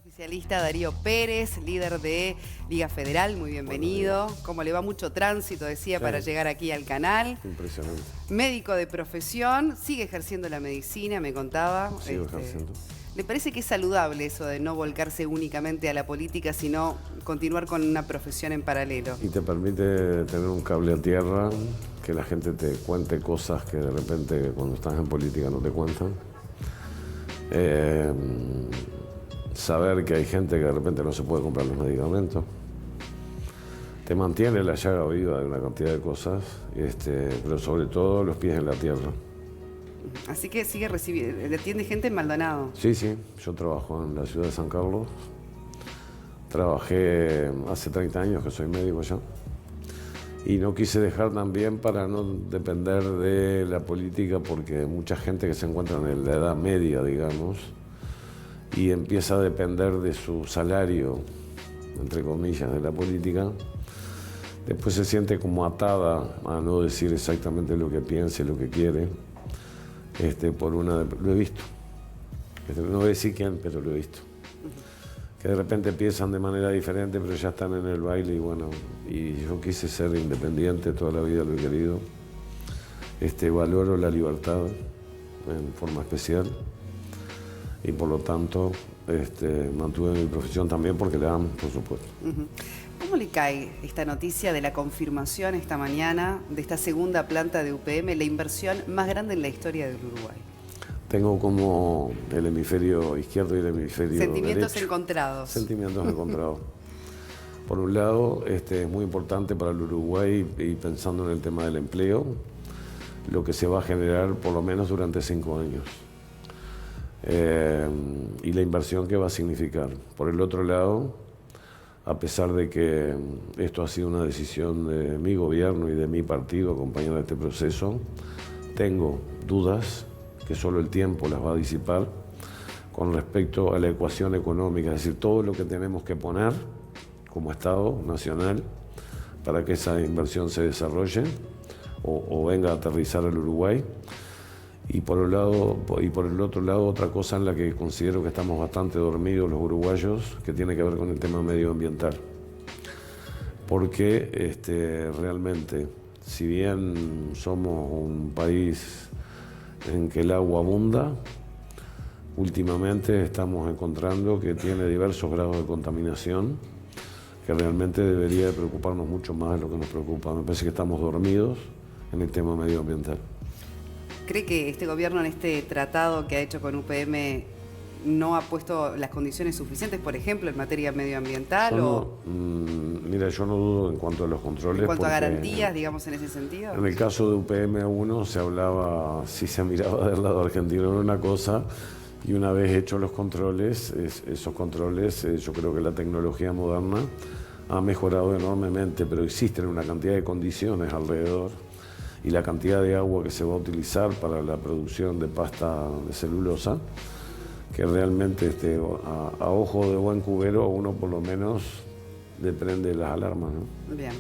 Oficialista Darío Pérez, líder de Liga Federal, muy bienvenido. ¿Cómo le va? Mucho tránsito, decía, Sí. para llegar aquí al canal. Impresionante. Médico de profesión, sigue ejerciendo la medicina, me contaba. Sigo ejerciendo. ¿Le parece que es saludable eso de no volcarse únicamente a la política, sino continuar con una profesión en paralelo? Y te permite tener un cable a tierra, que la gente te cuente cosas que de repente cuando estás en política no te cuentan. Saber que hay gente que de repente no se puede comprar los medicamentos. Te mantiene la llaga viva de una cantidad de cosas, pero sobre todo los pies en la tierra. Así que sigue recibiendo, le atiende gente en Maldonado. Sí, yo trabajo en la ciudad de San Carlos. Trabajé hace 30 años que soy médico ya. Y no quise dejar también para no depender de la política, porque mucha gente que se encuentra en la edad media, digamos, y empieza a depender de su salario, entre comillas, de la política, después se siente como atada a no decir exactamente lo que piensa y lo que quiere, lo he visto. No voy a decir quién, pero lo he visto. Que de repente piensan de manera diferente, pero ya están en el baile y bueno, y yo quise ser independiente, toda la vida lo he querido. Valoro la libertad en forma especial y por lo tanto mantuve mi profesión también porque la amo, por supuesto. ¿Cómo le cae esta noticia de la confirmación esta mañana de esta segunda planta de UPM, la inversión más grande en la historia del Uruguay? Tengo como el hemisferio izquierdo y el hemisferio Sentimientos derecho. Encontrados. Sentimientos encontrados. Por un lado, es muy importante para el Uruguay, y pensando en el tema del empleo, lo que se va a generar por lo menos durante 5 años. Y la inversión que va a significar. Por el otro lado, a pesar de que esto ha sido una decisión de mi gobierno y de mi partido acompañar este proceso, tengo dudas que solo el tiempo las va a disipar con respecto a la ecuación económica, es decir, todo lo que tenemos que poner como Estado nacional para que esa inversión se desarrolle o venga a aterrizar al Uruguay. Y por el otro lado, otra cosa en la que considero que estamos bastante dormidos los uruguayos, que tiene que ver con el tema medioambiental. Porque realmente, si bien somos un país en que el agua abunda, últimamente estamos encontrando que tiene diversos grados de contaminación, que realmente debería de preocuparnos mucho más de lo que nos preocupa. Me parece que estamos dormidos en el tema medioambiental. ¿Cree que este gobierno en este tratado que ha hecho con UPM no ha puesto las condiciones suficientes, por ejemplo, en materia medioambiental? Mira, yo no dudo en cuanto a los controles. En cuanto a garantías, digamos, en ese sentido. En el caso de UPM1 se hablaba, si se miraba del lado argentino era una cosa, y una vez hechos los controles, esos controles, yo creo que la tecnología moderna ha mejorado enormemente, pero existen una cantidad de condiciones alrededor. Y la cantidad de agua que se va a utilizar para la producción de pasta de celulosa, que realmente a ojo de buen cubero uno por lo menos le prende las alarmas, ¿no? Bien.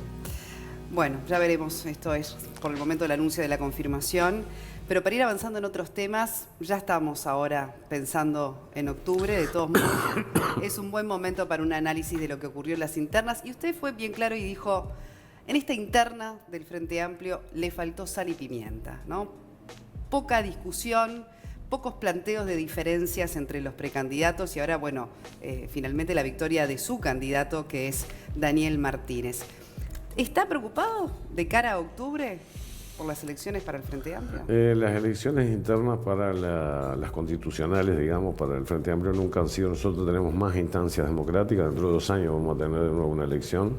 Bueno, ya veremos, esto es por el momento el anuncio de la confirmación, pero para ir avanzando en otros temas, ya estamos ahora pensando en octubre, de todos modos, es un buen momento para un análisis de lo que ocurrió en las internas, y usted fue bien claro y dijo: en esta interna del Frente Amplio le faltó sal y pimienta, ¿no? Poca discusión, pocos planteos de diferencias entre los precandidatos y ahora, bueno, finalmente la victoria de su candidato, que es Daniel Martínez. ¿Está preocupado de cara a octubre por las elecciones para el Frente Amplio? Las elecciones internas para las constitucionales, digamos, para el Frente Amplio nunca han sido. Nosotros tenemos más instancias democráticas, dentro de 2 años vamos a tener de nuevo una elección.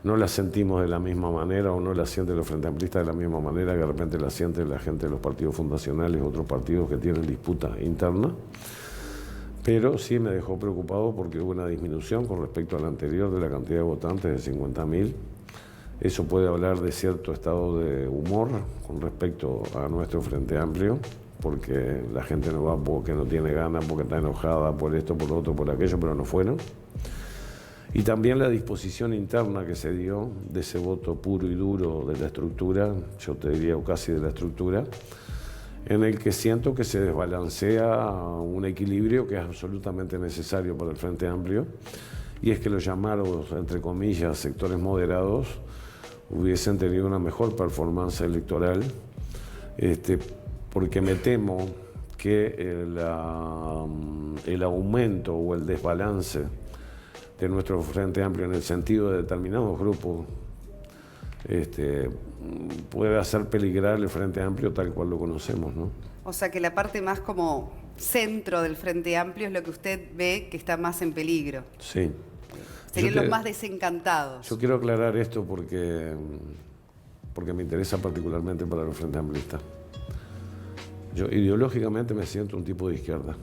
No la sentimos de la misma manera, o no la sienten los frente amplistas de la misma manera que de repente la siente la gente de los partidos fundacionales, otros partidos que tienen disputa interna. Pero sí me dejó preocupado porque hubo una disminución con respecto al anterior de la cantidad de votantes de 50.000. Eso puede hablar de cierto estado de humor con respecto a nuestro Frente Amplio, porque la gente no va porque no tiene ganas, porque está enojada por esto, por lo otro, por aquello, pero no fueron. Y también la disposición interna que se dio de ese voto puro y duro de la estructura, yo te diría casi de la estructura, en el que siento que se desbalancea un equilibrio que es absolutamente necesario para el Frente Amplio, y es que los llamados, entre comillas, sectores moderados hubiesen tenido una mejor performance electoral, porque me temo que el aumento o el desbalance de nuestro Frente Amplio en el sentido de determinados grupos puede hacer peligrar el Frente Amplio tal cual lo conocemos, ¿no? O sea que la parte más como centro del Frente Amplio es lo que usted ve que está más en peligro. Sí. Serían los más desencantados. Yo quiero aclarar esto porque me interesa particularmente para los Frente Amplistas. Yo ideológicamente me siento un tipo de izquierda,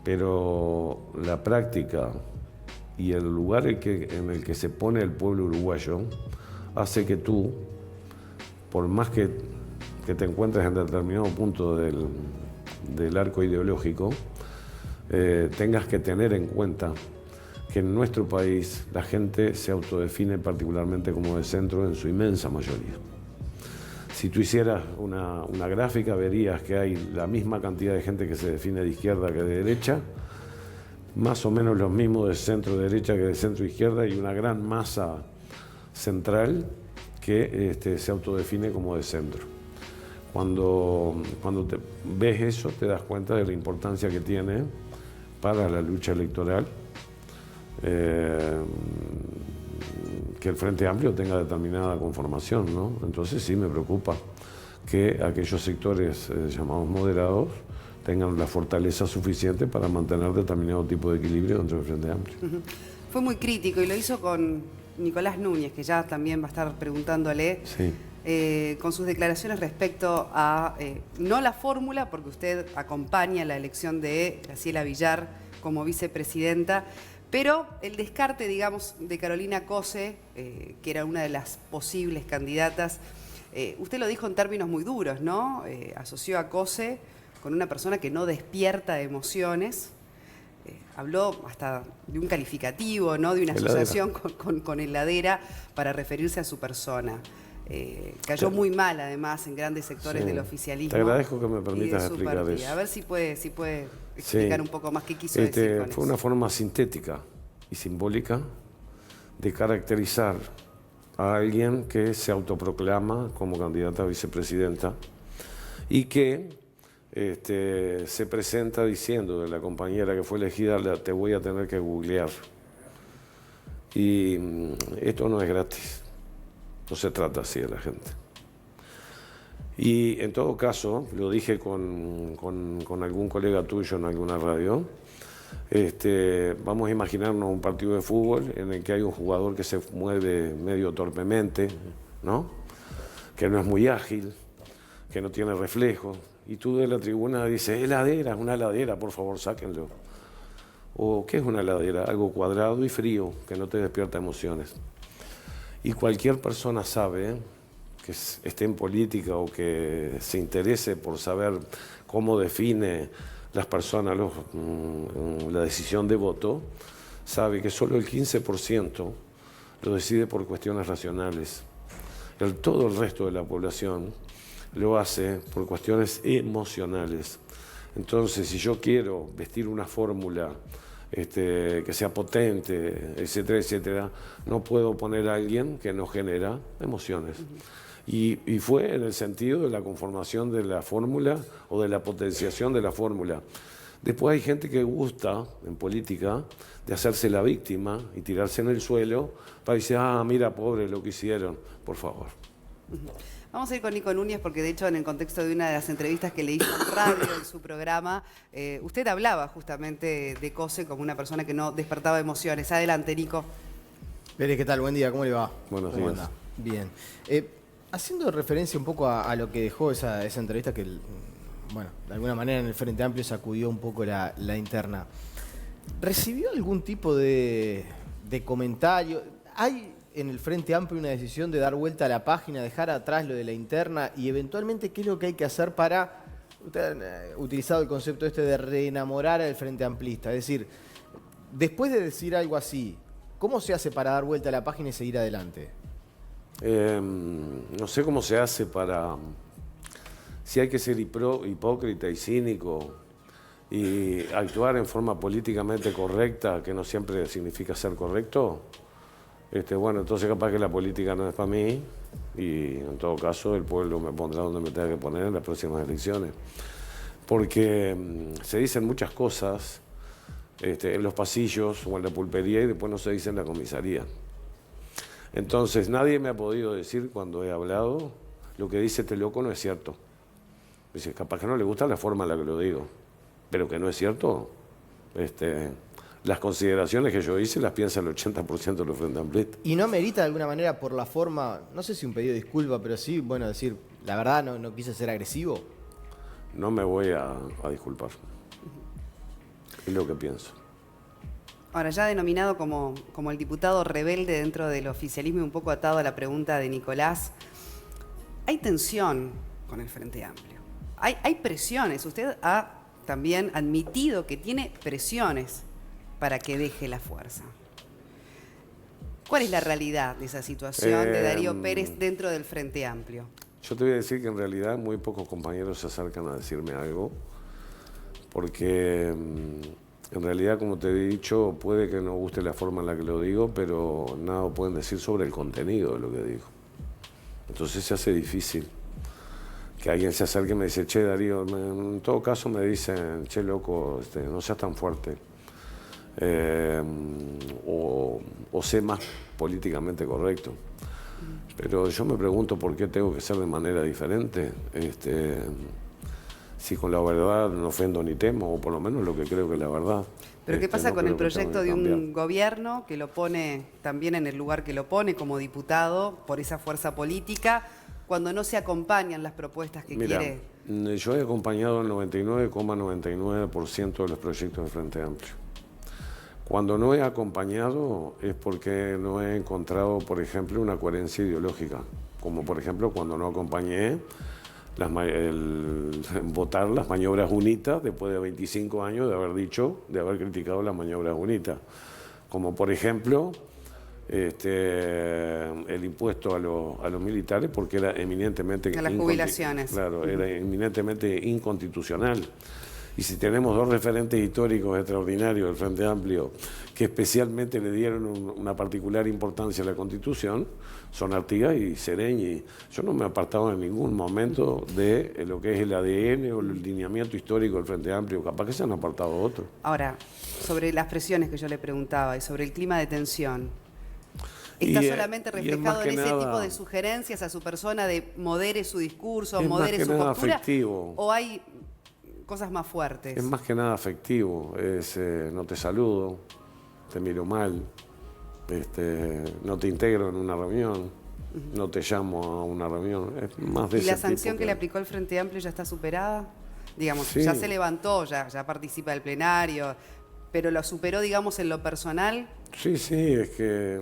pero la práctica y el lugar en el que se pone el pueblo uruguayo hace que tú, por más que te encuentres en determinado punto del arco ideológico, tengas que tener en cuenta que en nuestro país la gente se autodefine particularmente como de centro en su inmensa mayoría. Si tú hicieras una gráfica, verías que hay la misma cantidad de gente que se define de izquierda que de derecha, más o menos los mismos de centro-derecha que de centro-izquierda, y una gran masa central que se autodefine como de centro. Cuando ves eso, te das cuenta de la importancia que tiene para la lucha electoral que el Frente Amplio tenga determinada conformación, ¿no? Entonces sí me preocupa que aquellos sectores llamados moderados tengan la fortaleza suficiente para mantener determinado tipo de equilibrio dentro del Frente Amplio. Fue muy crítico y lo hizo con Nicolás Núñez, que ya también va a estar preguntándole, sí, con sus declaraciones respecto a, no la fórmula, porque usted acompaña la elección de Graciela Villar como vicepresidenta, pero el descarte, digamos, de Carolina Cose, que era una de las posibles candidatas, usted lo dijo en términos muy duros, ¿no? Asoció a Cose con una persona que no despierta emociones. Habló hasta de un calificativo, ¿no? De una asociación con heladera para referirse a su persona. Cayó muy mal, además, en grandes sectores del oficialismo. Te agradezco que me permitas explicar eso. A ver si puede explicar un poco más qué quiso decir con fue eso. una forma sintética y simbólica de caracterizar a alguien que se autoproclama como candidata a vicepresidenta y que se presenta diciendo de la compañera que fue elegida: te voy a tener que googlear. Y esto no es gratis, no se trata así de la gente. Y en todo caso, lo dije con algún colega tuyo en alguna radio, vamos a imaginarnos un partido de fútbol en el que hay un jugador que se mueve medio torpemente, ¿no? Que no es muy ágil, que no tiene reflejos, y tú de la tribuna dices: heladera, es una heladera, por favor, sáquenlo. O ¿qué es una heladera? Algo cuadrado y frío, que no te despierta emociones. Y cualquier persona sabe, que esté en política o que se interese por saber cómo define las personas la decisión de voto, sabe que solo el 15% lo decide por cuestiones racionales. Todo el resto de la población lo hace por cuestiones emocionales. Entonces, si yo quiero vestir una fórmula que sea potente, etcétera, etcétera, no puedo poner a alguien que no genera emociones. Y fue en el sentido de la conformación de la fórmula o de la potenciación de la fórmula. Después hay gente que gusta, en política, de hacerse la víctima y tirarse en el suelo para decir: ah, mira, pobre, lo que hicieron, por favor. Vamos a ir con Nico Núñez porque, de hecho, en el contexto de una de las entrevistas que le hizo en radio en su programa, usted hablaba justamente de Cose como una persona que no despertaba emociones. Adelante, Nico. Pérez, ¿qué tal? Buen día, ¿cómo le va? Buenos ¿Cómo días. anda? Bien. Haciendo referencia un poco a lo que dejó esa entrevista, que, bueno, de alguna manera en el Frente Amplio sacudió un poco la interna. ¿Recibió algún tipo de comentario? ¿Hay en el Frente Amplio una decisión de dar vuelta a la página, dejar atrás lo de la interna y eventualmente qué es lo que hay que hacer para, usted ha utilizado el concepto de reenamorar al Frente Amplista? Es decir, después de decir algo así, ¿cómo se hace para dar vuelta a la página y seguir adelante? No sé cómo se hace para Si hay que ser hipócrita y cínico y actuar en forma políticamente correcta, que no siempre significa ser correcto, bueno, entonces capaz que la política no es para mí y en todo caso el pueblo me pondrá donde me tenga que poner en las próximas elecciones. Porque se dicen muchas cosas en los pasillos o en la pulpería y después no se dice en la comisaría. Entonces nadie me ha podido decir cuando he hablado, lo que dice este loco no es cierto. Dice, capaz que no le gusta la forma en la que lo digo, pero que no es cierto. Las consideraciones que yo hice las piensa el 80% de los Frente Amplistas. ¿Y no merita de alguna manera por la forma, no sé si un pedido de disculpa, pero sí, bueno, decir, la verdad no quise ser agresivo? No me voy a disculpar. Es lo que pienso. Ahora, ya denominado como el diputado rebelde dentro del oficialismo y un poco atado a la pregunta de Nicolás, hay tensión con el Frente Amplio. Hay presiones. Usted ha también admitido que tiene presiones para que deje la fuerza. ¿Cuál es la realidad de esa situación de Darío Pérez dentro del Frente Amplio? Yo te voy a decir que en realidad muy pocos compañeros se acercan a decirme algo, porque en realidad, como te he dicho, puede que no guste la forma en la que lo digo, pero nada pueden decir sobre el contenido de lo que digo. Entonces se hace difícil que alguien se acerque y me dice, che, Darío, en todo caso me dicen, che, loco, no seas tan fuerte. O sé más políticamente correcto. Pero yo me pregunto por qué tengo que ser de manera diferente. Si con la verdad no ofendo ni temo, o por lo menos lo que creo que es la verdad. Pero ¿qué pasa no con el creo que tenga proyecto que de un cambiar. gobierno que lo pone también en el lugar que lo pone como diputado por esa fuerza política, cuando no se acompañan las propuestas que Mira, quiere? yo he acompañado el 99,99% de los proyectos de Frente Amplio. Cuando no he acompañado es porque no he encontrado, por ejemplo, una coherencia ideológica. Como por ejemplo cuando no acompañé votar las maniobras UNITA después de 25 años de haber criticado las maniobras UNITA. Como por ejemplo el impuesto a los militares, porque era eminentemente... A las jubilaciones. Claro, era eminentemente inconstitucional. Y si tenemos dos referentes históricos extraordinarios del Frente Amplio que especialmente le dieron una particular importancia a la Constitución, son Artigas y Sereñi. Yo no me he apartado en ningún momento de lo que es el ADN o el lineamiento histórico del Frente Amplio. Capaz que se han apartado otros. Ahora, sobre las presiones que yo le preguntaba y sobre el clima de tensión, ¿está solamente reflejado en ese tipo de sugerencias a su persona de modere su discurso, modere su postura? Afectivo. ¿O hay cosas más fuertes? Es más que nada afectivo. No te saludo, te miro mal, no te integro en una reunión, no te llamo a una reunión. Es más de ¿Y ese la sanción tipo que le aplicó el Frente Amplio ya está superada? Digamos, Sí. ya se levantó, ya participa del plenario, pero lo superó, digamos, en lo personal. Sí, es que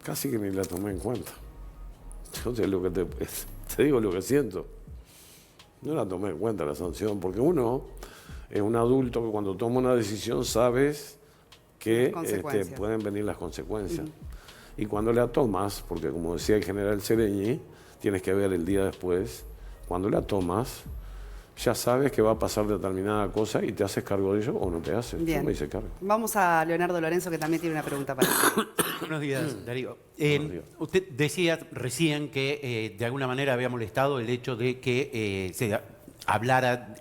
casi que ni la tomé en cuenta. Yo te digo lo que siento. No la tomé en cuenta la sanción, porque uno es un adulto que cuando toma una decisión sabes que pueden venir las consecuencias. Y cuando la tomas, porque como decía el general Sereñi, tienes que ver el día después, cuando la tomas, ya sabes que va a pasar determinada cosa y te haces cargo de ello o no te haces. Bien. Yo me hice cargo. Vamos a Leonardo Lorenzo, que también tiene una pregunta para usted. Buenos días, Darío. Buenos días. Usted decía recién que de alguna manera había molestado el hecho de que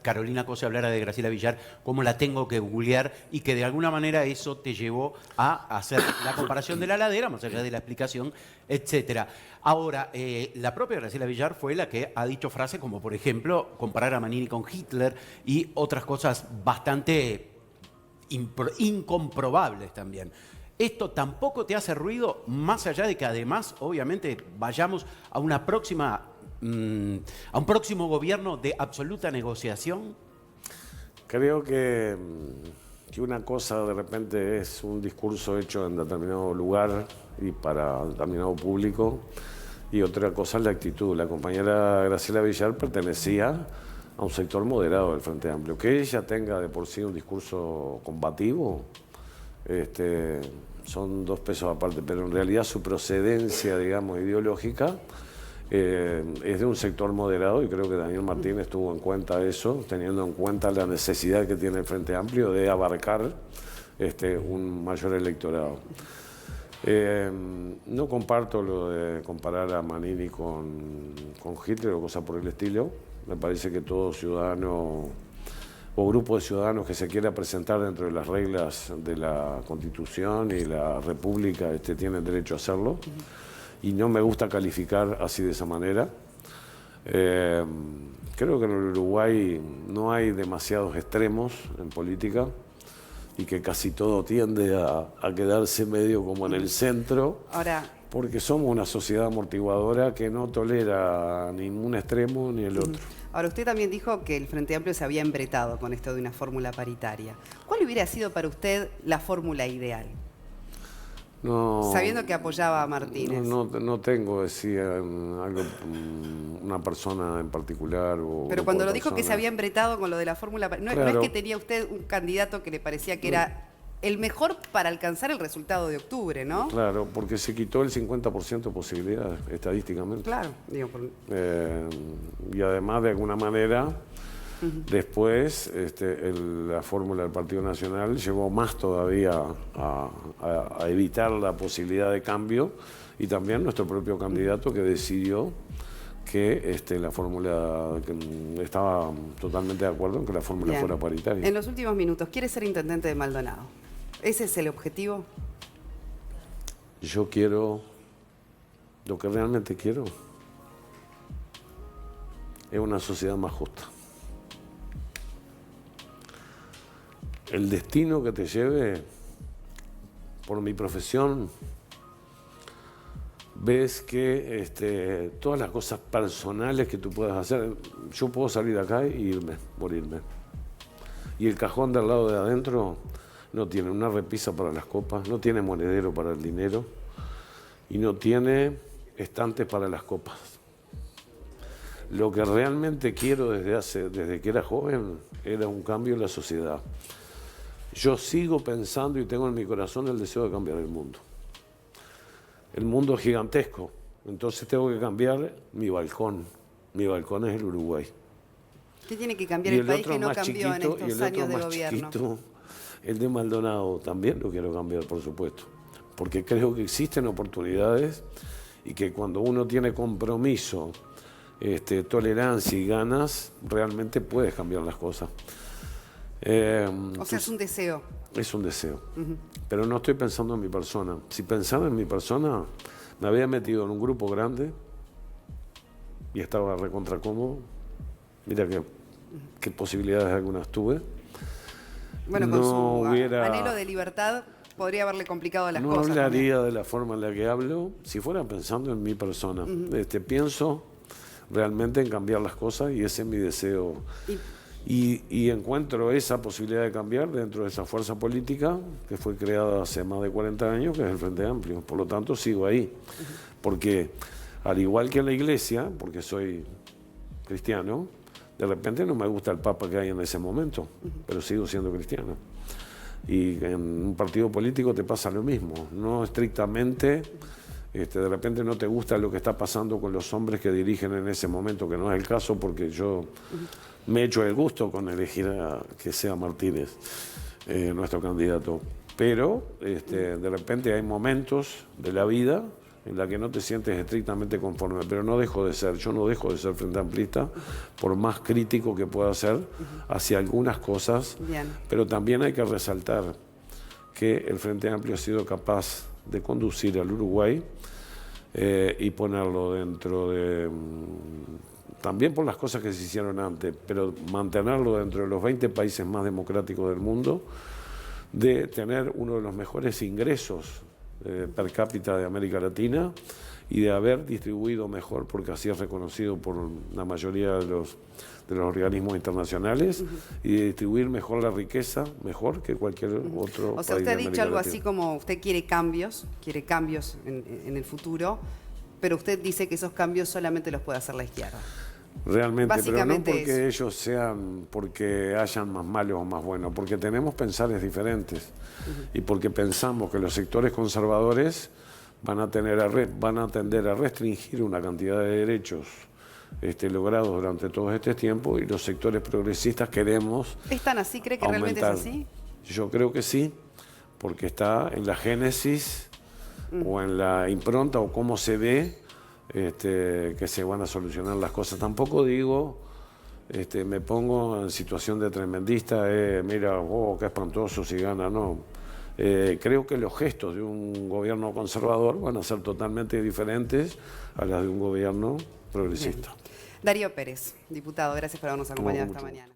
Carolina Cose hablara de Graciela Villar, cómo la tengo que googlear, y que de alguna manera eso te llevó a hacer la comparación de la ladera, más allá de la explicación, etcétera. Ahora, la propia Graciela Villar fue la que ha dicho frases como, por ejemplo, comparar a Manini con Hitler y otras cosas bastante incomprobables también. ¿Esto tampoco te hace ruido, más allá de que además, obviamente, vayamos a un próximo gobierno de absoluta negociación? Creo que una cosa de repente es un discurso hecho en determinado lugar y para determinado público, y otra cosa es la actitud. La compañera Graciela Villar pertenecía a un sector moderado del Frente Amplio. Que ella tenga de por sí un discurso combativo, son dos pesos aparte, pero en realidad su procedencia, digamos, ideológica es de un sector moderado y creo que Daniel Martínez tuvo en cuenta eso, teniendo en cuenta la necesidad que tiene el Frente Amplio de abarcar un mayor electorado. No comparto lo de comparar a Manini con Hitler o cosas por el estilo. Me parece que todo ciudadano o grupo de ciudadanos que se quiera presentar dentro de las reglas de la Constitución y la República tienen derecho a hacerlo. Y no me gusta calificar así de esa manera. Creo que en el Uruguay no hay demasiados extremos en política y que casi todo tiende a quedarse medio como en el centro, Ahora, porque somos una sociedad amortiguadora que no tolera ningún extremo ni el otro. ahora, usted también dijo que el Frente Amplio se había embretado con esto de una fórmula paritaria. ¿Cuál hubiera sido para usted la fórmula ideal? No, Sabiendo que apoyaba a Martínez. no tengo, decía, algo, una persona en particular. Pero cuando lo dijo que se había embretado con lo de la fórmula, no es Claro. que tenía usted un candidato que le parecía que era el mejor para alcanzar el resultado de octubre, ¿no? Claro, porque se quitó el 50% de posibilidades estadísticamente. Claro, digo, Y además, de alguna manera, después la fórmula del Partido Nacional llevó más todavía a evitar la posibilidad de cambio, y también nuestro propio candidato que decidió que la fórmula, que estaba totalmente de acuerdo en que la fórmula bien. fuera paritaria. En los últimos minutos, ¿quiere ser intendente de Maldonado? ¿Ese es el objetivo? Yo quiero, lo que realmente quiero es una sociedad más justa. El destino que te lleve, por mi profesión, ves que todas las cosas personales que tú puedas hacer, yo puedo salir de acá e irme, morirme. Y el cajón del lado de adentro no tiene una repisa para las copas, no tiene monedero para el dinero y no tiene estantes para las copas. Lo que realmente quiero desde que era joven era un cambio en la sociedad. Yo sigo pensando y tengo en mi corazón el deseo de cambiar el mundo. El mundo es gigantesco, entonces tengo que cambiar mi balcón. Mi balcón es el Uruguay. ¿Qué tiene que cambiar Y el país otro que no más cambió en chiquito, y estos el años otro de más gobierno? chiquito, el de Maldonado, también lo quiero cambiar, por supuesto. Porque creo que existen oportunidades y que cuando uno tiene compromiso, tolerancia y ganas, realmente puedes cambiar las cosas. O sea, es un deseo. Es un deseo. Pero no estoy pensando en mi persona. Si pensara en mi persona, me había metido en un grupo grande y estaba recontra cómodo. Mira qué posibilidades algunas tuve. Bueno, con No su hubiera- anhelo de libertad podría haberle complicado las No cosas. hablaría de la forma en la que hablo si fuera pensando en mi persona. Pienso realmente en cambiar las cosas y ese es mi deseo. Y encuentro esa posibilidad de cambiar dentro de esa fuerza política que fue creada hace más de 40 años, que es el Frente Amplio. Por lo tanto, sigo ahí. Porque, al igual que en la iglesia, porque soy cristiano, de repente no me gusta el papa que hay en ese momento, pero sigo siendo cristiano. Y en un partido político te pasa lo mismo. No estrictamente, de repente no te gusta lo que está pasando con los hombres que dirigen en ese momento, que no es el caso, porque yo me he hecho el gusto con elegir a que sea Martínez nuestro candidato. Pero de repente hay momentos de la vida en la que no te sientes estrictamente conforme, pero yo no dejo de ser frente amplista, por más crítico que pueda ser hacia algunas cosas. Bien. Pero también hay que resaltar que el Frente Amplio ha sido capaz de conducir al Uruguay y ponerlo dentro de, también por las cosas que se hicieron antes, pero mantenerlo dentro de los 20 países más democráticos del mundo, de tener uno de los mejores ingresos per cápita de América Latina y de haber distribuido mejor, porque así es reconocido por la mayoría de los organismos internacionales, y de distribuir mejor la riqueza, mejor que cualquier otro O sea, país usted ha de dicho América algo Latina. así como usted quiere cambios en el futuro, pero usted dice que esos cambios solamente los puede hacer la izquierda. Realmente, Básicamente pero no porque eso. ellos sean, porque hayan más malos o más buenos, porque tenemos pensares diferentes y porque pensamos que los sectores conservadores van a tender a restringir una cantidad de derechos logrados durante todo este tiempo, y los sectores progresistas queremos ¿Es tan así? ¿Cree que realmente es así? Yo creo que sí, porque está en la génesis o en la impronta o cómo se ve que se van a solucionar las cosas. Tampoco digo, me pongo en situación de tremendista, mira, qué espantoso si gana, no. Creo que los gestos de un gobierno conservador van a ser totalmente diferentes a las de un gobierno progresista. Bien. Darío Pérez, diputado, gracias por habernos acompañado esta mañana.